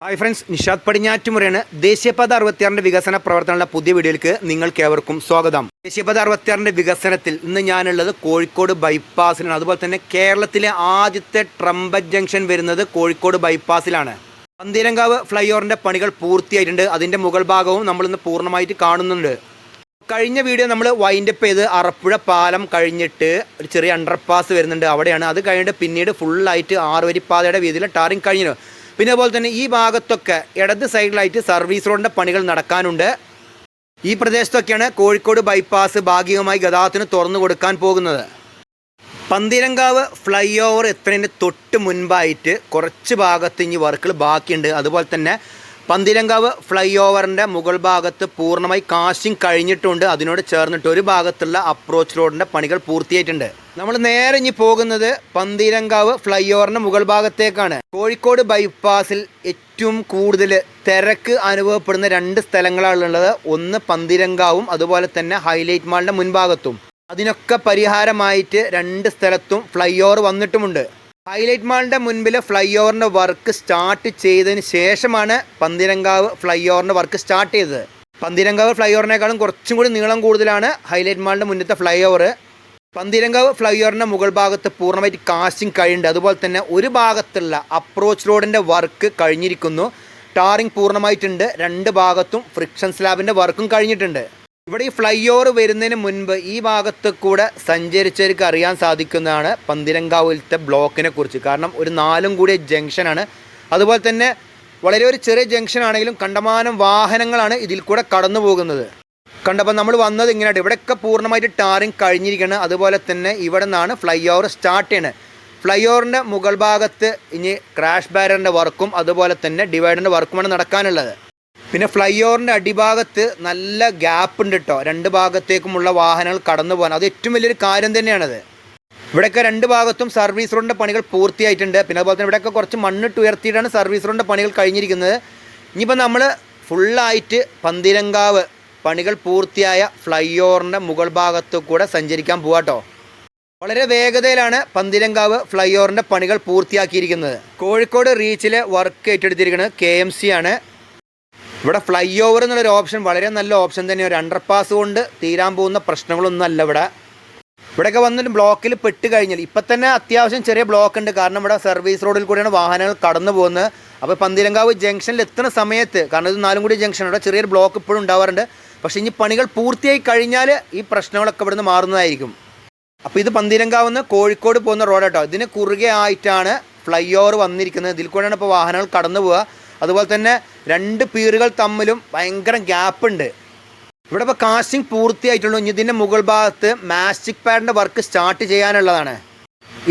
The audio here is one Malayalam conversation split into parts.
Hi friends, Nishad പടിഞ്ഞാറ്റുമുറയാണ്. ദേശീയപാത 66 വികസന പ്രവർത്തനങ്ങളുടെ പുതിയ വീഡിയോയിലേക്ക് നിങ്ങൾക്കേവർക്കും സ്വാഗതം. ദേശീയപാത 66 വികസനത്തിൽ ഇന്ന് ഞാനുള്ളത് കോഴിക്കോട് ബൈപ്പാസിലാണ്. അതുപോലെ തന്നെ കേരളത്തിലെ ആദ്യത്തെ ട്രംപറ്റ് ജംഗ്ഷൻ വരുന്നത് കോഴിക്കോട് ബൈപ്പാസിലാണ്. പന്തീരങ്കാവ് ഫ്ലൈ ഓവറിൻ്റെ പണികൾ പൂർത്തിയായിട്ടുണ്ട്. അതിൻ്റെ മുകൾ ഭാഗവും നമ്മളിന്ന് പൂർണ്ണമായിട്ട് കാണുന്നുണ്ട്. കഴിഞ്ഞ വീഡിയോ നമ്മൾ വൈൻഡപ്പ് ചെയ്ത് അറപ്പുഴ പാലം കഴിഞ്ഞിട്ട് ഒരു ചെറിയ അണ്ടർപാസ് വരുന്നുണ്ട്, അവിടെയാണ്. അത് കഴിഞ്ഞിട്ട് പിന്നീട് ഫുള്ളായിട്ട് 6 വരിപ്പാതയുടെ വീതിയിൽ ടാറിങ് കഴിഞ്ഞു. പിന്നെ അതുപോലെ തന്നെ ഈ ഭാഗത്തൊക്കെ ഇടത് സൈഡിലായിട്ട് സർവീസ് റോഡിൻ്റെ പണികൾ നടക്കാനുണ്ട്. ഈ പ്രദേശത്തൊക്കെയാണ് കോഴിക്കോട് ബൈപ്പാസ് ഭാഗികമായി ഗതാഗതത്തിന് തുറന്നു കൊടുക്കാൻ പോകുന്നത്. പന്തീരങ്കാവ് ഫ്ലൈ ഓവർ എത്തുന്നതിന് തൊട്ട് മുൻപായിട്ട് കുറച്ച് ഭാഗത്ത് ഇനി വർക്കുകൾ ബാക്കിയുണ്ട്. അതുപോലെ തന്നെ പന്തീരങ്കാവ് ഫ്ലൈ ഓവറിൻ്റെ മുകൾ ഭാഗത്ത് പൂർണ്ണമായി കാസ്റ്റിംഗ് കഴിഞ്ഞിട്ടുണ്ട്. അതിനോട് ചേർന്നിട്ട് ഒരു ഭാഗത്തുള്ള അപ്രോച്ച് റോഡിൻ്റെ പണികൾ പൂർത്തിയായിട്ടുണ്ട്. നമ്മൾ നേരെ ഇനി പോകുന്നത് പന്തീരങ്കാവ് ഫ്ലൈ ഓവറിൻ്റെ മുകൾ ഭാഗത്തേക്കാണ്. കോഴിക്കോട് ബൈപ്പാസിൽ ഏറ്റവും കൂടുതൽ തിരക്ക് അനുഭവപ്പെടുന്ന 2 സ്ഥലങ്ങളാണുള്ളത്. ഒന്ന് പന്തീരങ്കാവും അതുപോലെ തന്നെ ഹൈലൈറ്റ് മാളിൻ്റെ മുൻഭാഗത്തും. അതിനൊക്കെ പരിഹാരമായിട്ട് 2 സ്ഥലത്തും ഫ്ലൈ ഓവർ വന്നിട്ടുമുണ്ട്. ഹൈലൈറ്റ് മാളിൻ്റെ മുൻപിൽ ഫ്ലൈ ഓവറിൻ്റെ വർക്ക് സ്റ്റാർട്ട് ചെയ്തതിന് ശേഷമാണ് പന്തീരങ്കാവ് ഫ്ലൈ ഓവറിൻ്റെ വർക്ക് സ്റ്റാർട്ട് ചെയ്തത്. പന്തീരങ്കാവ് ഫ്ലൈ ഓവറിനേക്കാളും കുറച്ചും കൂടി നീളം കൂടുതലാണ് ഹൈലൈറ്റ് മാളിൻ്റെ മുന്നത്തെ ഫ്ലൈ ഓവർ. പന്തീരങ്കാവ് ഫ്ലൈ ഓവറിൻ്റെ മുകൾ ഭാഗത്ത് പൂർണ്ണമായിട്ട് കാസ്റ്റിംഗ് കഴിയുന്നുണ്ട്. അതുപോലെ തന്നെ ഒരു ഭാഗത്തുള്ള അപ്രോച്ച് റോഡിൻ്റെ വർക്ക് കഴിഞ്ഞിരിക്കുന്നു. ടാറിങ് പൂർണ്ണമായിട്ടുണ്ട്. 2 ഭാഗത്തും ഫ്രിക്ഷൻ സ്ലാബിൻ്റെ വർക്കും കഴിഞ്ഞിട്ടുണ്ട്. ഇവിടെ ഈ ഫ്ലൈ ഓവർ വരുന്നതിന് മുൻപ് ഈ ഭാഗത്ത് കൂടെ സഞ്ചരിച്ചവർക്ക് അറിയാൻ സാധിക്കുന്നതാണ് പന്തീരങ്കാവിലത്തെ ബ്ലോക്കിനെ കുറിച്ച്. കാരണം ഒരു 4 കൂടിയ ജംഗ്ഷനാണ്. അതുപോലെ തന്നെ വളരെ ഒരു ചെറിയ ജംഗ്ഷൻ ആണെങ്കിലും കണ്ടമാനം വാഹനങ്ങളാണ് ഇതിൽ കൂടെ കടന്നു പോകുന്നത്. കണ്ടപ്പോൾ നമ്മൾ വന്നത് ഇങ്ങനെയായിട്ട് ഇവിടെയൊക്കെ പൂർണ്ണമായിട്ട് ടാറിങ് കഴിഞ്ഞിരിക്കുകയാണ്. അതുപോലെ തന്നെ ഇവിടെ നിന്നാണ് ഫ്ലൈ ഓവർ സ്റ്റാർട്ട് ചെയ്യുന്നത്. ഫ്ലൈ ഓവറിൻ്റെ മുകൾ ഭാഗത്ത് ഇനി ക്രാഷ് ബാരിയറിൻ്റെ വർക്കും അതുപോലെ തന്നെ ഡിവൈഡറിൻ്റെ വർക്കുമാണ് നടക്കാനുള്ളത്. പിന്നെ ഫ്ലൈ ഓവറിൻ്റെ അടിഭാഗത്ത് നല്ല ഗ്യാപ്പ് ഉണ്ട് കേട്ടോ. 2 ഭാഗത്തേക്കുമുള്ള വാഹനങ്ങൾ കടന്നു പോകാൻ അത് ഏറ്റവും വലിയൊരു കാര്യം തന്നെയാണത്. ഇവിടെയൊക്കെ 2 ഭാഗത്തും സർവീസ് റോഡിൻ്റെ പണികൾ പൂർത്തിയായിട്ടുണ്ട്. പിന്നെ അതുപോലെ തന്നെ ഇവിടെയൊക്കെ കുറച്ച് മണ്ണിട്ട് ഉയർത്തിയിട്ടാണ് സർവീസ് റോഡിൻ്റെ പണികൾ കഴിഞ്ഞിരിക്കുന്നത്. ഇനിയിപ്പോൾ നമ്മൾ ഫുള്ളായിട്ട് പന്തീരങ്കാവ് പണികൾ പൂർത്തിയായ ഫ്ലൈ ഓവറിൻ്റെ മുകൾ ഭാഗത്ത് കൂടെ സഞ്ചരിക്കാൻ പോകാട്ടോ. വളരെ വേഗതയിലാണ് പന്തീരങ്കാവ് ഫ്ലൈ ഓവറിൻ്റെ പണികൾ പൂർത്തിയാക്കിയിരിക്കുന്നത്. കോഴിക്കോട് റീച്ചിലെ വർക്ക് ഏറ്റെടുത്തിരിക്കുന്നത് KMC ആണ്. ഇവിടെ ഫ്ലൈ ഓവർ എന്നുള്ളൊരു ഓപ്ഷൻ വളരെ നല്ല ഓപ്ഷൻ തന്നെയാണ്. ഒരു അണ്ടർപാസ് കൊണ്ട് തീരാൻ പോകുന്ന പ്രശ്നങ്ങളൊന്നും അല്ല. ഇവിടെയൊക്കെ വന്നിട്ട് ബ്ലോക്കിൽ പെട്ട് കഴിഞ്ഞാൽ ഇപ്പം തന്നെ അത്യാവശ്യം ചെറിയ ബ്ലോക്ക് ഉണ്ട്. കാരണം ഇവിടെ സർവീസ് റോഡിൽ കൂടെയാണ് വാഹനങ്ങൾ കടന്നു പോകുന്നത്. അപ്പോൾ പന്തീരങ്കാവ് ജംഗ്ഷനിൽ എത്തുന്ന സമയത്ത്, കാരണം ഇത് 4 കൂടി ജംഗ്ഷൻ, ഇവിടെ ചെറിയൊരു ബ്ലോക്ക് ഇപ്പോഴും ഉണ്ടാവാറുണ്ട്. പക്ഷേ ഇനി പണികൾ പൂർത്തിയായി കഴിഞ്ഞാൽ ഈ പ്രശ്നങ്ങളൊക്കെ ഇവിടുന്ന് മാറുന്നതായിരിക്കും. അപ്പോൾ ഇത് പന്തീരങ്കാവ് നിന്ന് കോഴിക്കോട് പോകുന്ന റോഡാട്ടോ. ഇതിന് കുറുകെ ആയിട്ടാണ് ഫ്ലൈ ഓവർ വന്നിരിക്കുന്നത്. ഇതിൽ കൂടെയാണ് ഇപ്പോൾ വാഹനങ്ങൾ കടന്നു പോവുക. അതുപോലെ തന്നെ 2 പീറുകൾ തമ്മിലും ഭയങ്കര ഗ്യാപ്പ് ഉണ്ട്. ഇവിടെ ഇപ്പോൾ കാസ്റ്റിംഗ് പൂർത്തിയായിട്ടുള്ളൂ. ഇനി ഇതിൻ്റെ മുകൾ ഭാഗത്ത് മാസ്റ്റിക് പാഡിൻ്റെ വർക്ക് സ്റ്റാർട്ട് ചെയ്യാനുള്ളതാണ്.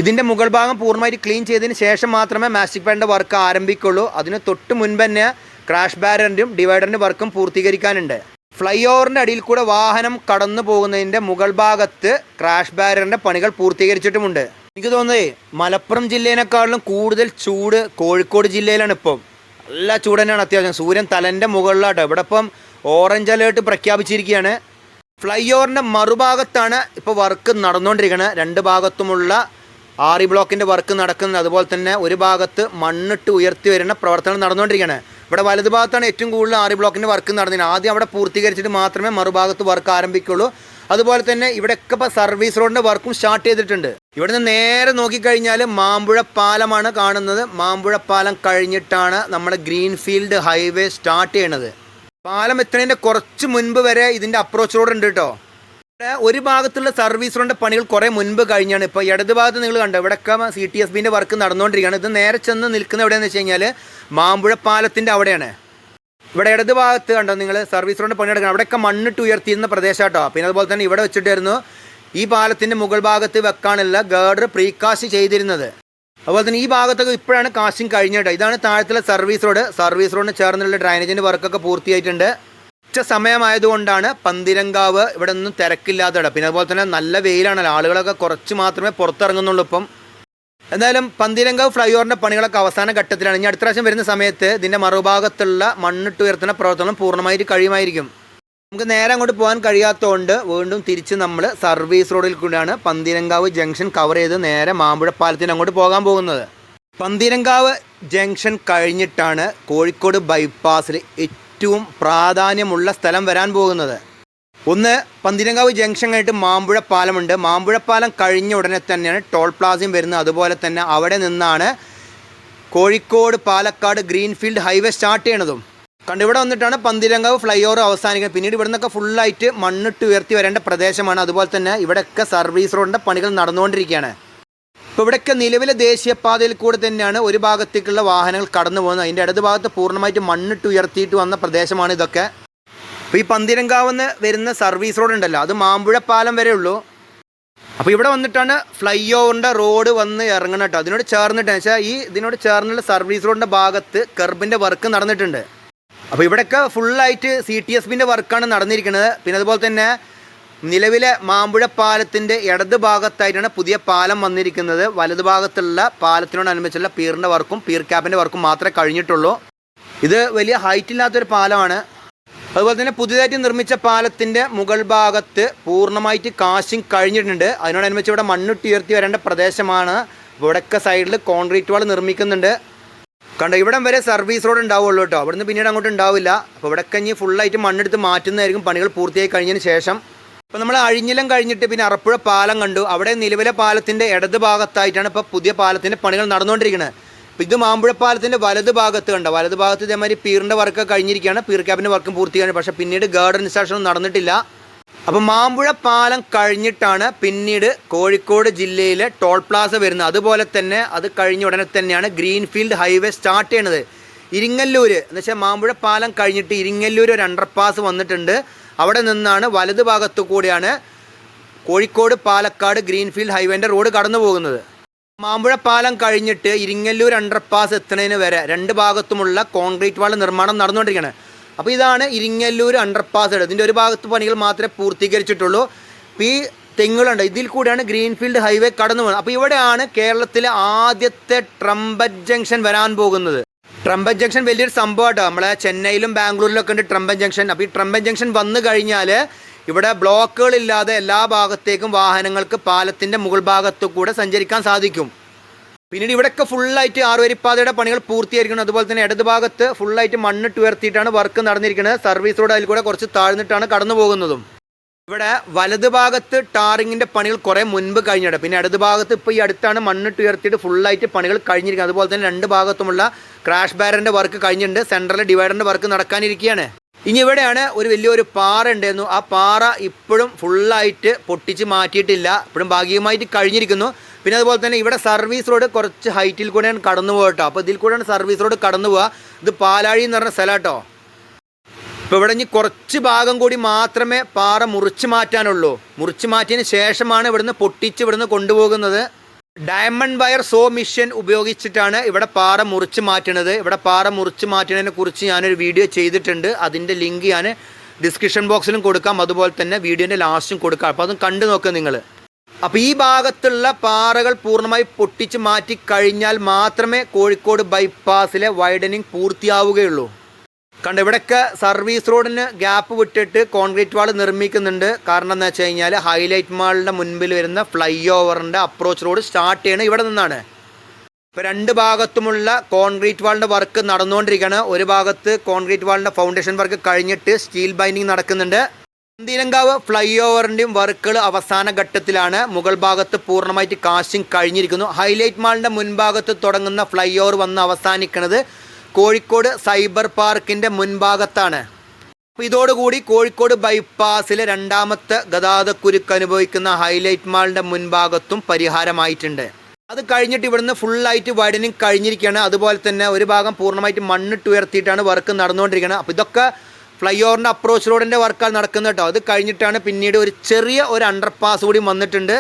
ഇതിൻ്റെ മുകൾ ഭാഗം പൂർണ്ണമായിട്ട് ക്ലീൻ ചെയ്തതിന് ശേഷം മാത്രമേ മാസ്റ്റിക് പാഡിൻ്റെ വർക്ക് ആരംഭിക്കുള്ളൂ. അതിന് തൊട്ട് മുൻപ് തന്നെ ക്രാഷ് ബാരിയറിൻ്റെയും ഡിവൈഡറിൻ്റെ വർക്കും പൂർത്തീകരിക്കാനുണ്ട്. ഫ്ലൈ ഓവറിൻ്റെ അടിയിൽ കൂടെ വാഹനം കടന്നു പോകുന്നതിൻ്റെ മുകൾ ഭാഗത്ത് ക്രാഷ് ബാരിയറിൻ്റെ പണികൾ പൂർത്തീകരിച്ചിട്ടുമുണ്ട്. എനിക്ക് തോന്നുന്നത് മലപ്പുറം ജില്ലയിനേക്കാളും കൂടുതൽ ചൂട് കോഴിക്കോട് ജില്ലയിലാണ്. ഇപ്പം നല്ല ചൂട് തന്നെയാണ്. അത്യാവശ്യം സൂര്യൻ തലൻ്റെ മുകളിലാട്ടോ. ഇവിടെ ഇപ്പം ഓറഞ്ച് അലേർട്ട് പ്രഖ്യാപിച്ചിരിക്കുകയാണ്. ഫ്ലൈ ഓവറിൻ്റെ മറുഭാഗത്താണ് ഇപ്പോൾ വർക്ക് നടന്നുകൊണ്ടിരിക്കുന്നത്. 2 ഭാഗത്തുമുള്ള RE ബ്ലോക്കിൻ്റെ വർക്ക് നടക്കുന്നത്. അതുപോലെ തന്നെ ഒരു ഭാഗത്ത് മണ്ണിട്ട് ഉയർത്തി വരുന്ന പ്രവർത്തനം നടന്നുകൊണ്ടിരിക്കുകയാണ്. ഇവിടെ വലതു ഭാഗത്താണ് ഏറ്റവും കൂടുതൽ RE ബ്ലോക്കിൻ്റെ വർക്ക് നടന്നിരുന്നത്. ആദ്യം അവിടെ പൂർത്തീകരിച്ചിട്ട് മാത്രമേ മറുഭാഗത്ത് വർക്ക് ആരംഭിക്കുള്ളൂ. അതുപോലെ തന്നെ ഇവിടെയൊക്കെ ഇപ്പോൾ സർവീസ് റോഡിൻ്റെ വർക്കും സ്റ്റാർട്ട് ചെയ്തിട്ടുണ്ട്. ഇവിടുന്ന് നേരെ നോക്കിക്കഴിഞ്ഞാൽ മാമ്പുഴ പാലമാണ് കാണുന്നത്. മാമ്പുഴ പാലം കഴിഞ്ഞിട്ടാണ് നമ്മുടെ ഗ്രീൻഫീൽഡ് ഹൈവേ സ്റ്റാർട്ട് ചെയ്യണത്. പാലം എത്തുന്നതിൻ്റെ കുറച്ച് മുൻപ് വരെ ഇതിൻ്റെ അപ്രോച്ച് റോഡ് ഉണ്ട് കേട്ടോ. ഇവിടെ ഒരു ഭാഗത്തുള്ള സർവീസ് റോഡിൻ്റെ പണികൾ കുറേ മുൻപ് കഴിഞ്ഞാണ്. ഇപ്പോൾ ഇടത് ഭാഗത്ത് നിങ്ങൾ കണ്ടോ, ഇവിടെയൊക്കെ CTSBൻ്റെ വർക്ക് നടന്നുകൊണ്ടിരിക്കുകയാണ്. ഇത് നേരെ ചെന്ന് നിൽക്കുന്ന എവിടെയാണെന്ന് വെച്ച് കഴിഞ്ഞാൽ മാമ്പുഴ പാലത്തിൻ്റെ അവിടെയാണ്. ഇവിടെ ഇടത് ഭാഗത്ത് കണ്ടോ നിങ്ങൾ സർവീസ് റോഡിൻ്റെ പണി എടുക്കണം. അവിടെയൊക്കെ മണ്ണിട്ട് ഉയർത്തിയിരുന്ന പ്രദേശം കേട്ടോ. പിന്നെ അതുപോലെ തന്നെ ഇവിടെ വെച്ചിട്ടായിരുന്നു ഈ പാലത്തിൻ്റെ മുകൾ ഭാഗത്ത് വെക്കാനുള്ള ഗാർഡർ പ്രീകാസ്റ്റ് ചെയ്തിരുന്നത്. അതുപോലെ തന്നെ ഈ ഭാഗത്തൊക്കെ ഇപ്പോഴാണ് കാസ്റ്റിംഗ് കഴിഞ്ഞിട്ട്. ഇതാണ് താഴത്തുള്ള സർവീസ് റോഡ്. സർവീസ് റോഡിന് ചേർന്നുള്ള ഡ്രൈനേജിൻ്റെ വർക്കൊക്കെ പൂർത്തിയായിട്ടുണ്ട്. ഉച്ച സമയമായതുകൊണ്ടാണ് പന്തീരങ്കാവ് ഇവിടെ ഒന്നും തിരക്കില്ലാത്ത ഇടം. പിന്നെ അതുപോലെ തന്നെ നല്ല വെയിലാണല്ലോ, ആളുകളൊക്കെ കുറച്ച് മാത്രമേ പുറത്തിറങ്ങുന്നുള്ളൂ ഇപ്പം. എന്തായാലും പന്തീരങ്കാവ് ഫ്ലൈ ഓവറിൻ്റെ പണികളൊക്കെ അവസാന ഘട്ടത്തിലാണ്. ഇനി അടുത്ത പ്രാവശ്യം വരുന്ന സമയത്ത് ഇതിൻ്റെ മറുഭാഗത്തുള്ള മണ്ണിട്ട് ഉയർത്തുന്ന പ്രവർത്തനം പൂർണ്ണമായിട്ട് കഴിയുമായിരിക്കും. നമുക്ക് നേരെ അങ്ങോട്ട് പോകാൻ കഴിയാത്തതുകൊണ്ട് വീണ്ടും തിരിച്ച് നമ്മൾ സർവീസ് റോഡിൽ കൂടിയാണ് പന്തീരങ്കാവ് ജംഗ്ഷൻ കവർ ചെയ്ത് നേരെ മാമ്പുഴ പാലത്തിന് അങ്ങോട്ട് പോകാൻ പോകുന്നത്. പന്തീരങ്കാവ് ജംഗ്ഷൻ കഴിഞ്ഞിട്ടാണ് കോഴിക്കോട് ബൈപ്പാസിൽ ഏറ്റവും പ്രാധാന്യമുള്ള സ്ഥലം വരാൻ പോകുന്നത്. ഒന്ന്, പന്തീരങ്കാവ് ജംഗ്ഷൻ കഴിഞ്ഞിട്ട് മാമ്പുഴ പാലമുണ്ട്. മാമ്പുഴ പാലം കഴിഞ്ഞ ഉടനെ തന്നെയാണ് ടോൾ പ്ലാസയും വരുന്നത്. അതുപോലെ തന്നെ അവിടെ നിന്നാണ് Kozhikode Palakkad greenfield highway start ചെയ്യണതും. ഇവിടെ വന്നിട്ടാണ് പന്തീരങ്കാവ് ഫ്ലൈ ഓവർ അവസാനിക്കുന്നത്. പിന്നീട് ഇവിടെ നിന്നൊക്കെ ഫുള്ളായിട്ട് മണ്ണിട്ട് ഉയർത്തി വരേണ്ട പ്രദേശമാണ്. അതുപോലെ തന്നെ ഇവിടെയൊക്കെ സർവീസ് റോഡിൻ്റെ പണികൾ നടന്നുകൊണ്ടിരിക്കുകയാണ്. ഇപ്പോൾ ഇവിടെയൊക്കെ നിലവിലെ ദേശീയപാതയിൽ കൂടെ തന്നെയാണ് ഒരു ഭാഗത്തേക്കുള്ള വാഹനങ്ങൾ കടന്നു പോകുന്നത്. അതിൻ്റെ ഇടത് ഭാഗത്ത് പൂർണ്ണമായിട്ട് മണ്ണിട്ട് ഉയർത്തിയിട്ട് വന്ന പ്രദേശമാണ് ഇതൊക്കെ. അപ്പോൾ ഈ പന്തീരങ്കാവെന്ന് വരുന്ന സർവീസ് റോഡ് ഉണ്ടല്ലോ, അത് മാമ്പുഴ പാലം വരെ ഉള്ളൂ. അപ്പോൾ ഇവിടെ വന്നിട്ടാണ് ഫ്ലൈ ഓവറിൻ്റെ റോഡ് വന്ന് ഇറങ്ങണം കേട്ടോ. അതിനോട് ചേർന്നിട്ട് വെച്ചാൽ ഇതിനോട് ചേർന്നുള്ള സർവീസ് റോഡിൻ്റെ ഭാഗത്ത് കെർബിൻ്റെ വർക്ക് നടന്നിട്ടുണ്ട്. അപ്പോൾ ഇവിടെയൊക്കെ ഫുള്ളായിട്ട് CTSBൻ്റെ വർക്കാണ് നടന്നിരിക്കുന്നത്. പിന്നെ അതുപോലെ തന്നെ നിലവിലെ മാമ്പുഴ പാലത്തിൻ്റെ ഇടത് ഭാഗത്തായിട്ടാണ് പുതിയ പാലം വന്നിരിക്കുന്നത്. വലത് ഭാഗത്തുള്ള പാലത്തിനോടനുബന്ധിച്ചുള്ള പീറിൻ്റെ വർക്കും പീർ ക്യാപ്പിൻ്റെ വർക്കും മാത്രമേ കഴിഞ്ഞിട്ടുള്ളൂ. ഇത് വലിയ ഹൈറ്റ് ഇല്ലാത്തൊരു പാലമാണ്. അതുപോലെ തന്നെ പുതിയതായിട്ട് നിർമ്മിച്ച പാലത്തിൻ്റെ മുകൾ ഭാഗത്ത് പൂർണ്ണമായിട്ട് കാശിങ് കഴിഞ്ഞിട്ടുണ്ട്. അതിനോടനുബന്ധിച്ച് ഇവിടെ മണ്ണിട്ട് ഉയർത്തി വരേണ്ട പ്രദേശമാണ്. ഇവിടെയൊക്കെ സൈഡിൽ കോൺക്രീറ്റ് വാൾ നിർമ്മിക്കുന്നുണ്ട്. കണ്ടോ, ഇവിടം വരെ സർവീസ് റോഡ് ഉണ്ടാവുള്ളൂ കേട്ടോ. അവിടുന്ന് പിന്നീട് അങ്ങോട്ട് ഉണ്ടാവില്ല. അപ്പോൾ ഇവിടെയൊക്കെ ഇനി ഫുള്ളായിട്ട് മണ്ണെടുത്ത് മാറ്റുന്നതായിരിക്കും പണികൾ പൂർത്തിയായി കഴിഞ്ഞതിന് ശേഷം. അപ്പോൾ നമ്മൾ അഴിഞ്ഞിലം കഴിഞ്ഞിട്ട് പിന്നെ അറപ്പുഴ പാലം കണ്ടു. അവിടെ നിലവിലെ പാലത്തിൻ്റെ ഇടത് ഭാഗത്തായിട്ടാണ് ഇപ്പോൾ പുതിയ പാലത്തിൻ്റെ പണികൾ നടന്നുകൊണ്ടിരിക്കുന്നത്. അപ്പോൾ ഇത് മാമ്പുഴ പാലത്തിൻ്റെ വലത് ഭാഗത്ത് കണ്ടോ, വലത് ഭാഗത്ത് ഇതേമാതിരി പീറിൻ്റെ വർക്ക് കഴിഞ്ഞിരിക്കുകയാണ്. പീർ ക്യാപ്പിൻ്റെ വർക്കും പൂർത്തിയാണ്. പക്ഷേ പിന്നീട് ഗാർഡ് ഇൻസ്റ്റാളേഷൻ നടന്നിട്ടില്ല. അപ്പോൾ മാമ്പുഴ പാലം കഴിഞ്ഞിട്ടാണ് പിന്നീട് കോഴിക്കോട് ജില്ലയിലെ ടോൾ പ്ലാസ വരുന്നത്. അതുപോലെ തന്നെ അത് കഴിഞ്ഞ ഉടനെ തന്നെയാണ് ഗ്രീൻഫീൽഡ് ഹൈവേ സ്റ്റാർട്ട് ചെയ്യണത്. ഇരിങ്ങല്ലൂർ എന്ന് വെച്ചാൽ മാമ്പുഴ പാലം കഴിഞ്ഞിട്ട് ഇരിങ്ങല്ലൂർ ഒരു അണ്ടർപാസ് വന്നിട്ടുണ്ട്. അവിടെ നിന്നാണ് വലത് ഭാഗത്തു കൂടിയാണ് കോഴിക്കോട് പാലക്കാട് ഗ്രീൻഫീൽഡ് ഹൈവേൻ്റെ റോഡ് കടന്നു പോകുന്നത്. മാമ്പുഴ പാലം കഴിഞ്ഞിട്ട് ഇരിങ്ങല്ലൂർ അണ്ടർപാസ് എത്തുന്നതിന് വരെ രണ്ട് ഭാഗത്തുമുള്ള കോൺക്രീറ്റ് വാൾ നിർമ്മാണം നടന്നുകൊണ്ടിരിക്കുകയാണ്. അപ്പോൾ ഇതാണ് ഇരിങ്ങല്ലൂർ അണ്ടർപാസ്. ഇതിൻ്റെ ഒരു ഭാഗത്ത് പണികൾ മാത്രമേ പൂർത്തീകരിച്ചിട്ടുള്ളൂ. ഈ തെങ്ങുകളുണ്ട്, ഇതിൽ കൂടെയാണ് ഗ്രീൻഫീൽഡ് ഹൈവേ കടന്നു പോകുന്നത്. അപ്പോൾ ഇവിടെയാണ് കേരളത്തിലെ ആദ്യത്തെ ട്രംപറ്റ് ജംഗ്ഷൻ വരാൻ പോകുന്നത്. ട്രംപറ്റ് ജംഗ്ഷൻ വലിയൊരു സംഭവമാട്ടോ. നമ്മളെ ചെന്നൈയിലും ബാംഗ്ലൂരിലൊക്കെ ഉണ്ട് ട്രംപറ്റ് ജംഗ്ഷൻ. അപ്പോൾ ഈ ട്രംപറ്റ് ജംഗ്ഷൻ വന്നു കഴിഞ്ഞാൽ ഇവിടെ ബ്ലോക്കുകളില്ലാതെ എല്ലാ ഭാഗത്തേക്കും വാഹനങ്ങൾക്ക് പാലത്തിൻ്റെ മുകൾ ഭാഗത്തു കൂടെ സഞ്ചരിക്കാൻ സാധിക്കും. പിന്നീട് ഇവിടെയൊക്കെ ഫുള്ളായിട്ട് ആറുവരിപ്പാതയുടെ പണികൾ പൂർത്തിയായിരിക്കണം. അതുപോലെ തന്നെ ഇടത് ഭാഗത്ത് ഫുള്ളായിട്ട് മണ്ണിട്ട് ഉയർത്തിയിട്ടാണ് വർക്ക് നടന്നിരിക്കുന്നത്. സർവീസ് റോഡ് അതിൽ കൂടെ കുറച്ച് താഴ്ന്നിട്ടാണ് കടന്നു പോകുന്നതും. ഇവിടെ വലത് ഭാഗത്ത് ടാറിങ്ങിൻ്റെ പണികൾ കുറേ മുൻപ് കഴിഞ്ഞിട്ട്, പിന്നെ ഇടത് ഭാഗത്ത് ഇപ്പോൾ ഈ അടുത്താണ് മണ്ണിട്ട് ഉയർത്തിയിട്ട് ഫുള്ളായിട്ട് പണികൾ കഴിഞ്ഞിരിക്കുന്നത്. അതുപോലെ തന്നെ രണ്ട് ഭാഗത്തുമുള്ള ക്രാഷ് ബാരറിൻ്റെ വർക്ക് കഴിഞ്ഞിട്ടുണ്ട്. സെൻട്രൽ ഡിവൈഡറിൻ്റെ വർക്ക് നടക്കാനിരിക്കുകയാണ്. ഇനി ഇവിടെയാണ് ഒരു വലിയൊരു പാറ ഉണ്ടായിരുന്നു. ആ പാറ ഇപ്പോഴും ഫുള്ളായിട്ട് പൊട്ടിച്ച് മാറ്റിയിട്ടില്ല, ഇപ്പോഴും ഭാഗികമായിട്ട് കഴിഞ്ഞിരിക്കുന്നു. പിന്നെ അതുപോലെ തന്നെ ഇവിടെ സർവീസ് റോഡ് കുറച്ച് ഹൈറ്റിൽ കൂടെയാണ് കടന്നു പോകട്ടോ. അപ്പോൾ ഇതിൽ കൂടെയാണ് സർവീസ് റോഡ് കടന്നു പോവുക. ഇത് പാലാഴി എന്ന് പറഞ്ഞ സ്ഥലം കേട്ടോ. ഇപ്പോൾ ഇവിടെ ഇനി കുറച്ച് ഭാഗം കൂടി മാത്രമേ പാറ മുറിച്ച് മാറ്റാനുള്ളൂ. മുറിച്ച് മാറ്റിയതിന് ശേഷമാണ് ഇവിടുന്ന് പൊട്ടിച്ച് ഇവിടുന്ന് കൊണ്ടുപോകുന്നത്. ഡയമണ്ട് വയർ സോ മിഷൻ ഉപയോഗിച്ചിട്ടാണ് ഇവിടെ പാറ മുറിച്ച് മാറ്റുന്നത്. ഇവിടെ പാറ മുറിച്ച് മാറ്റുന്നതിനെ കുറിച്ച് ഞാനൊരു വീഡിയോ ചെയ്തിട്ടുണ്ട്. അതിൻ്റെ ലിങ്ക് ഞാൻ ഡിസ്ക്രിപ്ഷൻ ബോക്സിലും കൊടുക്കാം, അതുപോലെ തന്നെ വീഡിയോൻ്റെ ലാസ്റ്റും കൊടുക്കാം. അപ്പോൾ അതും കണ്ടു നോക്കുക നിങ്ങൾ. അപ്പോൾ ഈ ഭാഗത്തുള്ള പാറകൾ പൂർണ്ണമായി പൊട്ടിച്ച് മാറ്റി കഴിഞ്ഞാൽ മാത്രമേ കോഴിക്കോട് ബൈപ്പാസിലെ വൈഡനിങ് പൂർത്തിയാവുകയുള്ളൂ. കണ്ട ഇവിടെയൊക്കെ സർവീസ് റോഡിന് ഗ്യാപ്പ് വിട്ടിട്ട് കോൺക്രീറ്റ് വാൾ നിർമ്മിക്കുന്നുണ്ട്. കാരണം എന്താ വെച്ച് കഴിഞ്ഞാൽ ഹൈലൈറ്റ് മാളിൻ്റെ മുൻപിൽ വരുന്ന ഫ്ലൈ ഓവറിൻ്റെ അപ്രോച്ച് റോഡ് സ്റ്റാർട്ട് ചെയ്യണം ഇവിടെ നിന്നാണ്. ഇപ്പോൾ രണ്ട് ഭാഗത്തുമുള്ള കോൺക്രീറ്റ് വാളിൻ്റെ വർക്ക് നടന്നുകൊണ്ടിരിക്കുകയാണ്. ഒരു ഭാഗത്ത് കോൺക്രീറ്റ് വാളിൻ്റെ ഫൗണ്ടേഷൻ വർക്ക് കഴിഞ്ഞിട്ട് സ്റ്റീൽ ബൈൻഡിങ് നടക്കുന്നുണ്ട്. പന്തീരങ്കാവ് ഫ്ലൈ ഓവറിൻ്റെയും വർക്കുകൾ അവസാന ഘട്ടത്തിലാണ്. മുകൾ ഭാഗത്ത് പൂർണ്ണമായിട്ട് കാസ്റ്റിംഗ് കഴിഞ്ഞിരിക്കുന്നു. ഹൈലൈറ്റ് മാളിൻ്റെ മുൻഭാഗത്ത് തുടങ്ങുന്ന ഫ്ലൈ ഓവർ വന്ന് അവസാനിക്കുന്നത് കോഴിക്കോട് സൈബർ പാർക്കിൻ്റെ മുൻഭാഗത്താണ്. അപ്പോൾ ഇതോടുകൂടി കോഴിക്കോട് ബൈപ്പാസിലെ രണ്ടാമത്തെ ഗതാഗതക്കുരുക്ക് അനുഭവിക്കുന്ന ഹൈലൈറ്റ് മാളിൻ്റെ മുൻഭാഗത്തും പരിഹാരമായിട്ടുണ്ട്. അത് കഴിഞ്ഞിട്ട് ഇവിടുന്ന് ഫുള്ളായിട്ട് വൈഡനിങ് കഴിഞ്ഞിരിക്കുകയാണ്. അതുപോലെ തന്നെ ഒരു ഭാഗം പൂർണ്ണമായിട്ട് മണ്ണിട്ട് ഉയർത്തിയിട്ടാണ് വർക്ക് നടന്നുകൊണ്ടിരിക്കുന്നത്. അപ്പോൾ ഇതൊക്കെ ഫ്ലൈ ഓവറിൻ്റെ അപ്രോച്ച് റോഡിൻ്റെ വർക്കാണ് നടക്കുന്നത് കേട്ടോ. അത് കഴിഞ്ഞിട്ടാണ് പിന്നീട് ഒരു ചെറിയ ഒരു അണ്ടർപാസ് കൂടി വന്നിട്ടുണ്ട്.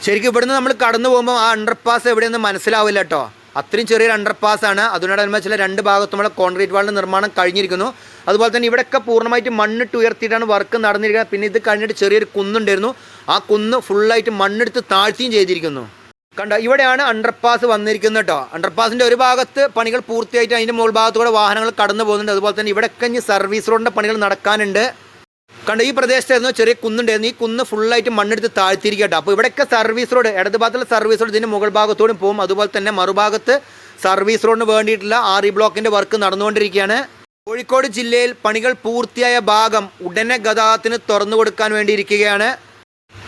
ശരിക്കും ഇവിടുന്ന് നമ്മൾ കടന്നു പോകുമ്പോൾ ആ അണ്ടർപാസ് എവിടെയെന്ന് മനസ്സിലാവില്ല കേട്ടോ. അത്രയും ചെറിയൊരു അണ്ടർപാസാണ്. അതിനോടനുബന്ധിച്ചുള്ള രണ്ട് ഭാഗത്തുമുള്ള കോൺക്രീറ്റ് വാളിൻ്റെ നിർമ്മാണം കഴിഞ്ഞിരിക്കുന്നു. അതുപോലെ തന്നെ ഇവിടെയൊക്കെ പൂർണ്ണമായിട്ട് മണ്ണിട്ട് ഉയർത്തിയിട്ടാണ് വർക്ക് നടന്നിരിക്കുന്നത്. പിന്നെ ഇത് കഴിഞ്ഞിട്ട് ചെറിയൊരു കുന്നുണ്ടായിരുന്നു. ആ കുന്ന് ഫുള്ളായിട്ട് മണ്ണെടുത്ത് താഴ്ത്തിയും ചെയ്തിരിക്കുന്നു. കണ്ടോ, ഇവിടെയാണ് അണ്ടർപാസ് വന്നിരിക്കുന്നത് കേട്ടോ. അണ്ടർപാസിൻ്റെ ഒരു ഭാഗത്ത് പണികൾ പൂർത്തിയായിട്ട് അതിൻ്റെ മുകൾ ഭാഗത്തൂടെ വാഹനങ്ങൾ കടന്നു പോകുന്നുണ്ട്. അതുപോലെ തന്നെ ഇവിടെയൊക്കെ ഇനി സർവീസ് റോഡിൻ്റെ പണികൾ നടക്കാനുണ്ട്. കണ്ടോ, ഈ പ്രദേശത്തായിരുന്നു ചെറിയ കുന്നുണ്ടായിരുന്നു. ഈ കുന്ന് ഫുള്ളായിട്ട് മണ്ണെടുത്ത് താഴ്ത്തിയിരിക്കുക കേട്ടോ. അപ്പോൾ ഇവിടെയൊക്കെ സർവീസ് റോഡ്, ഇടത് ഭാഗത്തുള്ള സർവീസ് റോഡ് ഇതിൻ്റെ മുകൾ ഭാഗത്തോടും പോകും. അതുപോലെ തന്നെ മറുഭാഗത്ത് സർവീസ് റോഡിന് വേണ്ടിയിട്ടുള്ള ആർ ഇ ബ്ലോക്കിൻ്റെ വർക്ക് നടന്നുകൊണ്ടിരിക്കുകയാണ്. കോഴിക്കോട് ജില്ലയിൽ പണികൾ പൂർത്തിയായ ഭാഗം ഉടനെ ഗതാഗതത്തിന് തുറന്നു കൊടുക്കാൻ വേണ്ടിയിരിക്കുകയാണ്.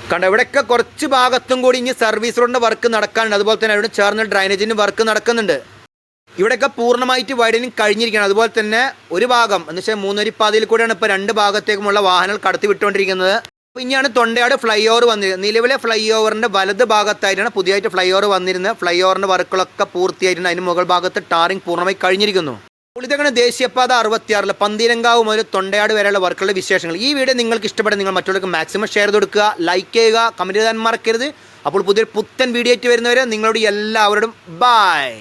കണ്ടോ, ഇവിടെയൊക്കെ കുറച്ച് ഭാഗത്തും കൂടി ഇനി സർവീസ് റോഡിൻ്റെ വർക്ക് നടക്കാനുണ്ട്. അതുപോലെ തന്നെ അവിടെ ചേർന്ന് ഡ്രൈനേജിൻ്റെ വർക്ക് നടക്കുന്നുണ്ട്. ഇവിടെയൊക്കെ പൂർണ്ണമായിട്ട് വൈഡനിങ് കഴിഞ്ഞിരിക്കുകയാണ്. അതുപോലെ തന്നെ ഒരു ഭാഗം എന്ന് വെച്ചാൽ മൂന്നരിപ്പാതയിൽ കൂടെയാണ് ഇപ്പോൾ 2 ഭാഗത്തേക്കുമുള്ള വാഹനങ്ങൾ കടത്തി വിട്ടുകൊണ്ടിരിക്കുന്നത്. അപ്പോൾ ഇനിയാണ് തൊണ്ടയാട് ഫ്ലൈ ഓവർ വന്നിരുന്നത്. നിലവിലെ ഫ്ലൈ ഓവറിൻ്റെ വലത് ഭാഗത്തായിട്ടാണ് പുതിയതായിട്ട് ഫ്ലൈ ഓവർ വന്നിരുന്നത്. ഫ്ലൈ ഓവറിൻ്റെ വർക്കുകളൊക്കെ പൂർത്തിയായിട്ടുണ്ട്. അതിന് മുകൾ ഭാഗത്ത് ടാറിങ് പൂർണ്ണമായി കഴിഞ്ഞിരിക്കുന്നു. ഇതൊക്കെയാണ് ദേശീയപാത 66 പന്തീരങ്കാവ് മുതൽ തൊണ്ടയാട് വരെയുള്ള വർക്കുകളുടെ വിശേഷങ്ങൾ. ഈ വീഡിയോ നിങ്ങൾക്ക് ഇഷ്ടപ്പെട്ട നിങ്ങൾ മറ്റുള്ളവർക്ക് മാക്സിമം ഷെയർ ചെയ്ത് കൊടുക്കുക, ലൈക്ക് ചെയ്യുക, കമൻറ്റ് ചെയ്യാൻ മറക്കരുത്. അപ്പോൾ പുതിയൊരു പുത്തൻ വീഡിയോ ആയിട്ട് വരുന്നവരെ നിങ്ങളോട് എല്ലാവരോടും ബൈ.